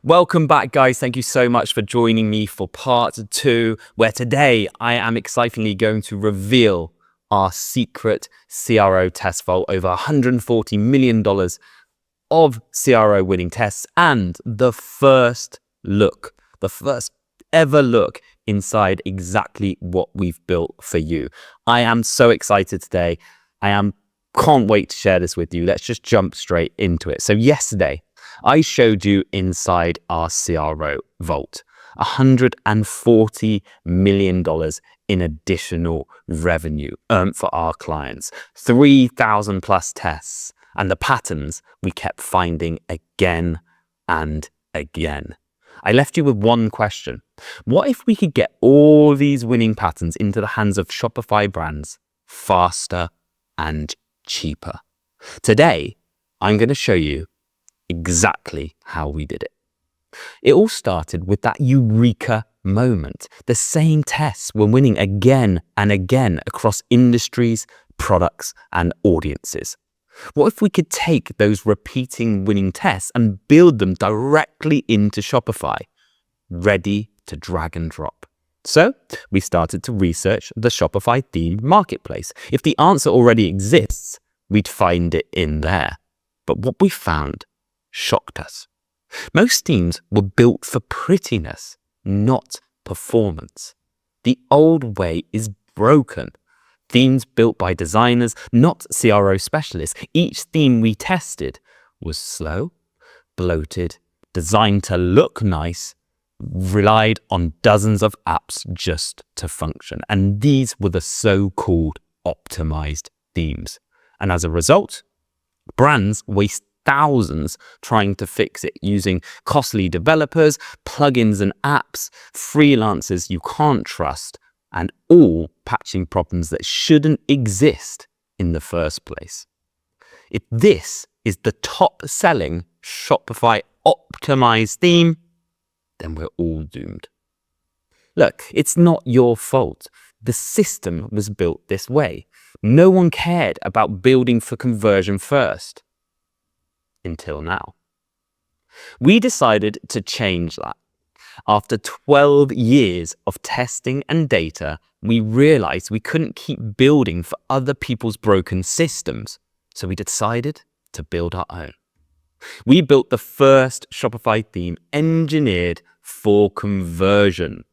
Welcome back, guys. Thank you so much for joining me for part 2, where today I am excitingly going to reveal our secret CRO test vault, over $140 million of CRO winning tests, and the first ever look inside exactly what we've built for you. I am so excited today. Can't wait to share this with you. Let's just jump straight into it. So yesterday, I showed you inside our CRO vault, $140 million in additional revenue earned for our clients, 3,000 plus tests, and the patterns we kept finding again and again. I left you with one question. What if we could get all these winning patterns into the hands of Shopify brands faster and cheaper? Today, I'm going to show you exactly how we did it. It all started with that eureka moment. The same tests were winning again and again across industries, products, and audiences. What if we could take those repeating winning tests and build them directly into Shopify, ready to drag and drop? So we started to research the Shopify theme marketplace. If the answer already exists, we'd find it in there. But what we found shocked us. Most themes were built for prettiness, not performance. The old way is broken. Themes built by designers, not CRO specialists. Each theme we tested was slow, bloated, designed to look nice, relied on dozens of apps just to function. And these were the so-called optimized themes. And as a result, brands waste thousands trying to fix it using costly developers, plugins and apps, freelancers you can't trust, and all patching problems that shouldn't exist in the first place. If this is the top-selling Shopify optimized theme, then we're all doomed. Look, it's not your fault. The system was built this way. No one cared about building for conversion first. Until now. We decided to change that. After 12 years of testing and data, we realized we couldn't keep building for other people's broken systems, so we decided to build our own. We built the first Shopify theme engineered for conversion.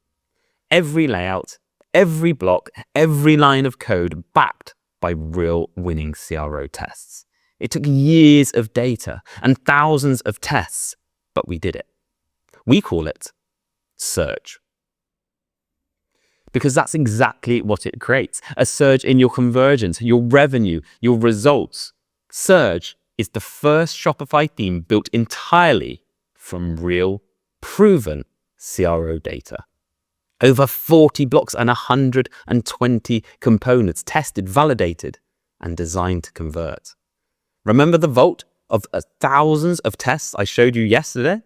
Every layout, every block, every line of code backed by real winning CRO tests. It took years of data and thousands of tests, but we did it. We call it surge. Because that's exactly what it creates. A surge in your conversions, your revenue, your results. Surge is the first Shopify theme built entirely from real, proven CRO data. Over 40 blocks and 120 components tested, validated, and designed to convert. Remember the vault of thousands of tests I showed you yesterday?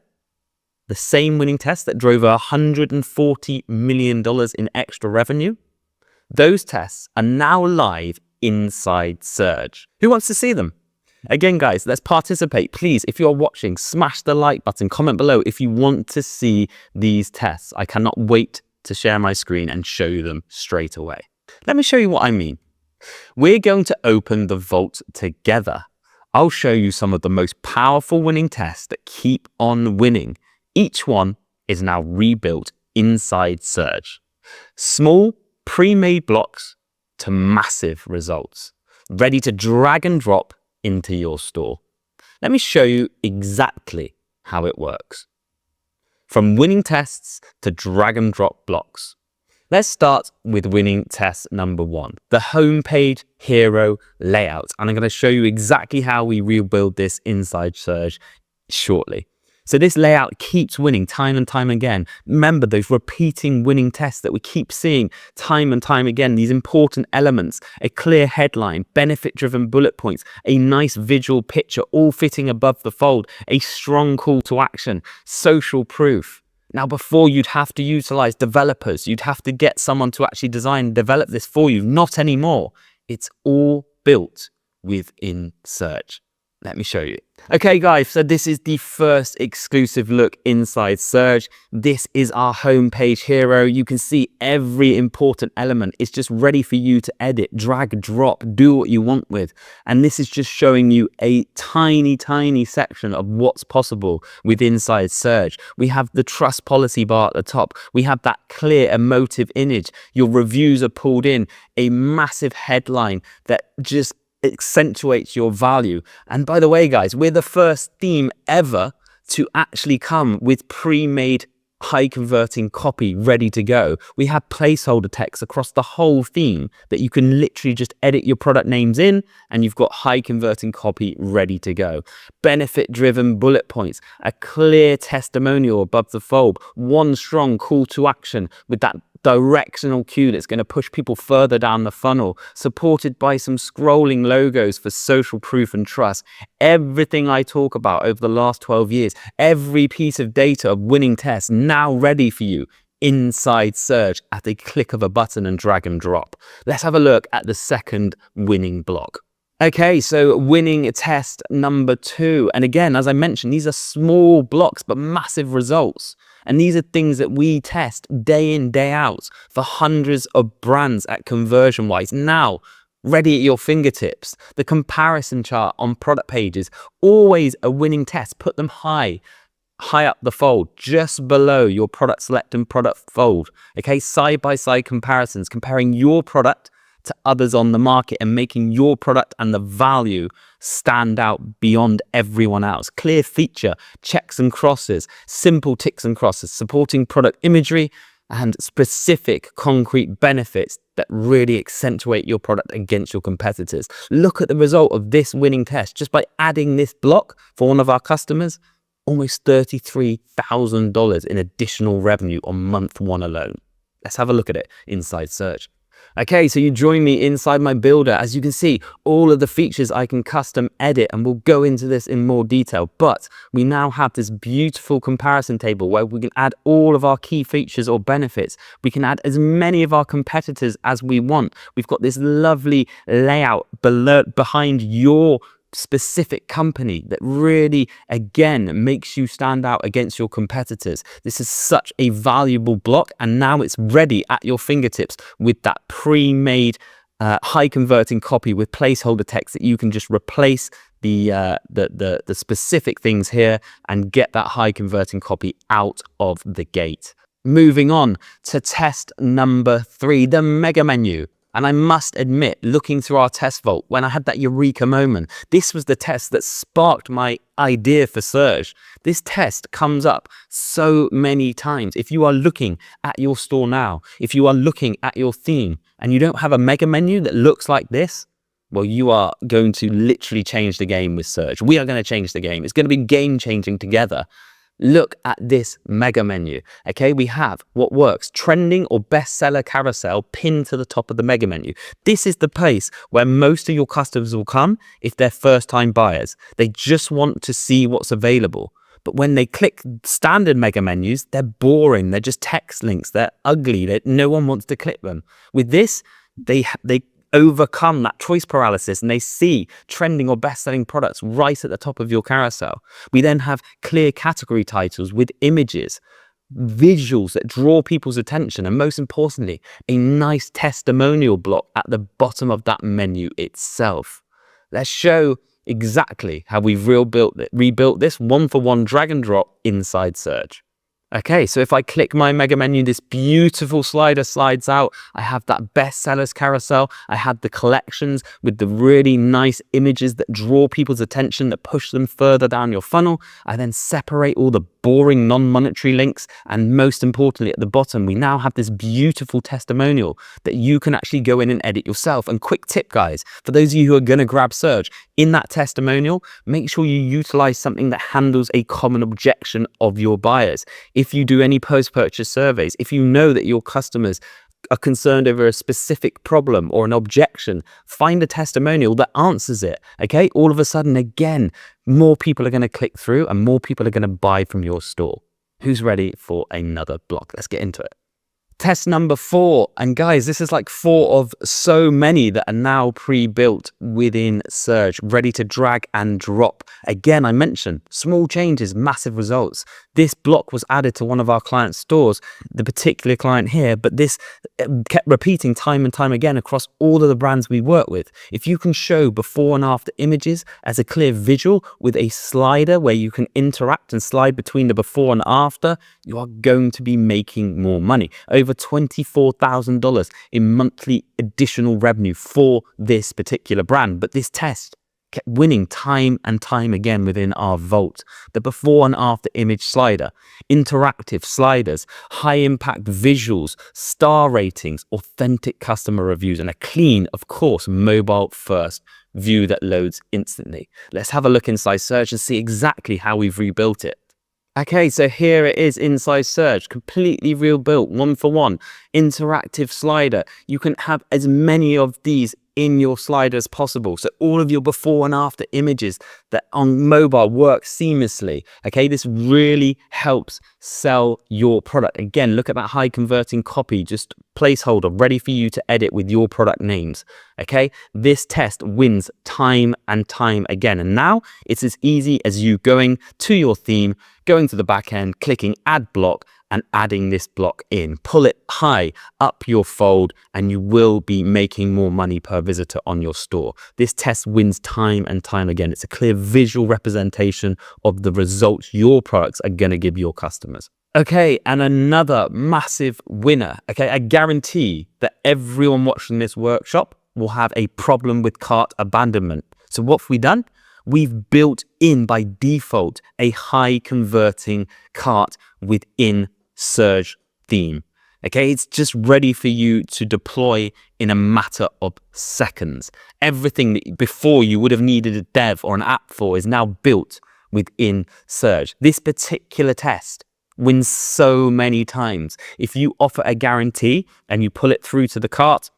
The same winning tests that drove $140 million in extra revenue? Those tests are now live inside Surge. Who wants to see them? Again, guys, let's participate. Please, if you're watching, smash the like button, comment below if you want to see these tests. I cannot wait to share my screen and show you them straight away. Let me show you what I mean. We're going to open the vault together. I'll show you some of the most powerful winning tests that keep on winning. Each one is now rebuilt inside Surge. Small, pre-made blocks to massive results, ready to drag and drop into your store. Let me show you exactly how it works. From winning tests to drag and drop blocks. Let's start with winning test number 1, the homepage hero layout. And I'm going to show you exactly how we rebuild this inside Surge shortly. So this layout keeps winning time and time again. Remember those repeating winning tests that we keep seeing time and time again, these important elements, a clear headline, benefit-driven bullet points, a nice visual picture, all fitting above the fold, a strong call to action, social proof. Now, before you'd have to utilize developers, you'd have to get someone to actually design and develop this for you. Not anymore. It's all built within Surge. Let me show you. Okay, guys, so this is the first exclusive look inside Surge. This is our homepage hero. You can see every important element. It's just ready for you to edit, drag, drop, do what you want with. And this is just showing you a tiny, tiny section of what's possible with inside Surge. We have the trust policy bar at the top. We have that clear emotive image. Your reviews are pulled in, a massive headline that just accentuates your value. And by the way, guys, we're the first theme ever to actually come with pre-made high converting copy ready to go. We have placeholder text across the whole theme that you can literally just edit your product names in, and you've got high converting copy ready to go. Benefit driven bullet points, a clear testimonial above the fold, one strong call to action with that directional cue that's going to push people further down the funnel, supported by some scrolling logos for social proof and trust. Everything I talk about over the last 12 years, every piece of data of winning tests now ready for you inside Surge at a click of a button and drag and drop. Let's have a look at the second winning block. Okay, so winning test number 2. And again, as I mentioned, these are small blocks, but massive results. And these are things that we test day in, day out for hundreds of brands at ConversionWise. Now, ready at your fingertips. The comparison chart on product pages, always a winning test. Put them high up the fold, just below your product select and product fold. Okay, side-by-side comparisons, comparing your product to others on the market and making your product and the value stand out beyond everyone else. Clear feature, checks and crosses, simple ticks and crosses, supporting product imagery and specific concrete benefits that really accentuate your product against your competitors. Look at the result of this winning test. Just by adding this block for one of our customers, almost $33,000 in additional revenue on month 1 alone. Let's have a look at it inside Surge. Okay, so you join me inside my builder. As you can see, all of the features I can custom edit, and we'll go into this in more detail. But we now have this beautiful comparison table where we can add all of our key features or benefits. We can add as many of our competitors as we want. We've got this lovely layout behind your specific company that really, again, makes you stand out against your competitors. This is such a valuable block, and now it's ready at your fingertips with that pre-made high converting copy with placeholder text that you can just replace the specific things here and get that high converting copy out of the gate. Moving on to test number 3, the mega menu. And I must admit, looking through our test vault, when I had that eureka moment, this was the test that sparked my idea for Surge. This test comes up so many times. If you are looking at your store now, if you are looking at your theme and you don't have a mega menu that looks like this, well, you are going to literally change the game with Surge. We are going to change the game. It's going to be game changing together. Look at this mega menu. Okay, we have what works, trending or bestseller carousel pinned to the top of the mega menu. This is the place where most of your customers will come if they're first time buyers. They just want to see what's available. But when they click standard mega menus, they're boring. They're just text links. They're ugly. No one wants to click them. With this, they overcome that choice paralysis and they see trending or best-selling products right at the top of your carousel. We then have clear category titles with images, visuals that draw people's attention, and most importantly, a nice testimonial block at the bottom of that menu itself. Let's show exactly how we've rebuilt this one-for-one drag and drop inside Surge. Okay, so if I click my mega menu, this beautiful slider slides out. I have that bestsellers carousel. I have the collections with the really nice images that draw people's attention, that push them further down your funnel. I then separate all the boring non-monetary links. And most importantly, at the bottom, we now have this beautiful testimonial that you can actually go in and edit yourself. And quick tip, guys, for those of you who are going to grab Surge, in that testimonial, make sure you utilize something that handles a common objection of your buyers. If you do any post-purchase surveys, if you know that your customers are concerned over a specific problem or an objection, find a testimonial that answers it. Okay, all of a sudden, again, more people are going to click through and more people are going to buy from your store. Who's ready for another block? Let's get into it. Test number 4, and guys, this is like 4 of so many that are now pre-built within Surge, ready to drag and drop. Again, I mentioned small changes, massive results. This block was added to one of our client stores, the particular client here, but this kept repeating time and time again across all of the brands we work with. If you can show before and after images as a clear visual with a slider where you can interact and slide between the before and after, you are going to be making more money. Over $24,000 in monthly additional revenue for this particular brand. But this test kept winning time and time again within our vault. The before and after image slider, interactive sliders, high impact visuals, star ratings, authentic customer reviews, and a clean, of course, mobile first view that loads instantly. Let's have a look inside Surge and see exactly how we've rebuilt it. Okay, so here it is inside Surge, completely rebuilt, one for one, interactive slider. You can have as many of these in your slider as possible. So all of your before and after images that on mobile work seamlessly. Okay, this really helps sell your product. Again, look at that high converting copy, just placeholder ready for you to edit with your product names. Okay, this test wins time and time again. And now it's as easy as you going to your theme, going to the back end, clicking add block, and adding this block in. Pull it high up your fold and you will be making more money per visitor on your store. This test wins time and time again. It's a clear visual representation of the results your products are going to give your customers. Okay, and another massive winner. Okay, I guarantee that everyone watching this workshop will have a problem with cart abandonment. So what have we done? We've built in by default a high converting cart within Surge theme. Okay, it's just ready for you to deploy in a matter of seconds. Everything that before you would have needed a dev or an app for is now built within Surge. This particular test wins so many times. If you offer a guarantee and you pull it through to the cart,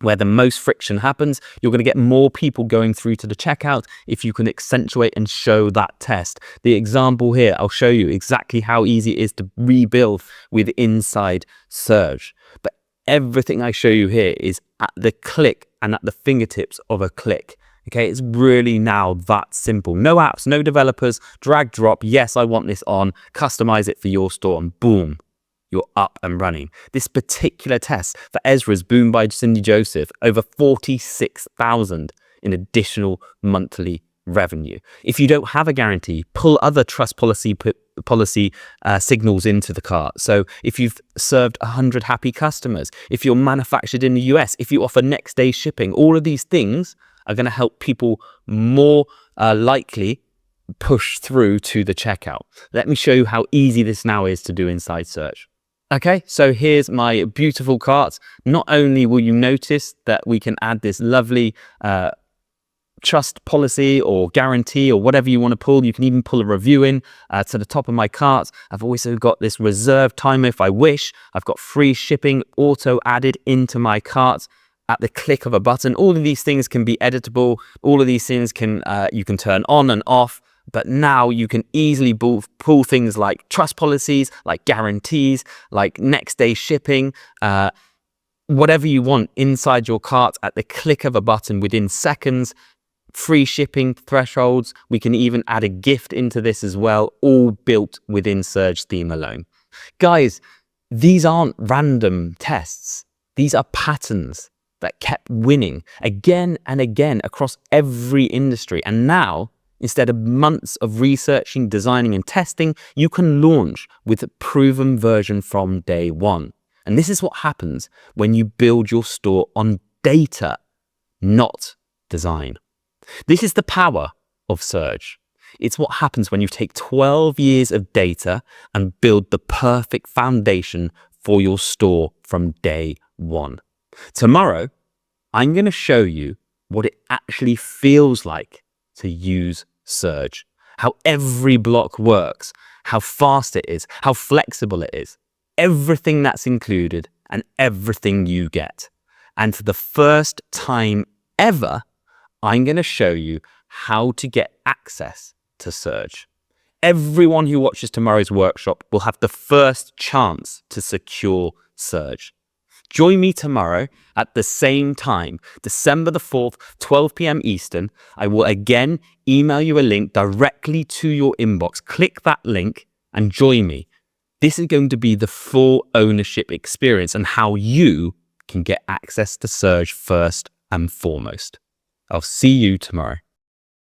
where the most friction happens, you're going to get more people going through to the checkout if you can accentuate and show that test. The example here, I'll show you exactly how easy it is to rebuild with inside Surge. But everything I show you here is at the click and at the fingertips of a click. Okay, it's really now that simple. No apps, no developers, drag, drop. Yes, I want this on, customize it for your store, and boom, you're up and running. This particular test for Ezra's Boom by Cindy Joseph, over 46,000 in additional monthly revenue. If you don't have a guarantee, pull other trust policy signals into the cart. So if you've served 100 happy customers, if you're manufactured in the US, if you offer next day shipping, all of these things are going to help people more likely push through to the checkout. Let me show you how easy this now is to do inside Surge. Okay, so here's my beautiful cart. Not only will you notice that we can add this lovely trust policy or guarantee or whatever you want to pull. You can even pull a review in to the top of my cart. I've also got this reserved timer if I wish. I've got free shipping auto added into my cart at the click of a button. All of these things can be editable. All of these things can you can turn on and off. But now you can easily pull things like trust policies, like guarantees, like next day shipping, whatever you want inside your cart at the click of a button within seconds. Free shipping thresholds. We can even add a gift into this as well, all built within Surge theme alone. Guys, these aren't random tests. These are patterns that kept winning again and again across every industry. And now, instead of months of researching, designing, and testing, you can launch with a proven version from day one. And this is what happens when you build your store on data, not design. This is the power of Surge. It's what happens when you take 12 years of data and build the perfect foundation for your store from day one. Tomorrow, I'm going to show you what it actually feels like to use Surge, how every block works, how fast it is, how flexible it is, everything that's included and everything you get. And for the first time ever, I'm going to show you how to get access to Surge. Everyone who watches tomorrow's workshop will have the first chance to secure Surge. Join me tomorrow at the same time, December the 4th, 12 p.m. Eastern. I will again email you a link directly to your inbox. Click that link and join me. This is going to be the full ownership experience and how you can get access to Surge first and foremost. I'll see you tomorrow.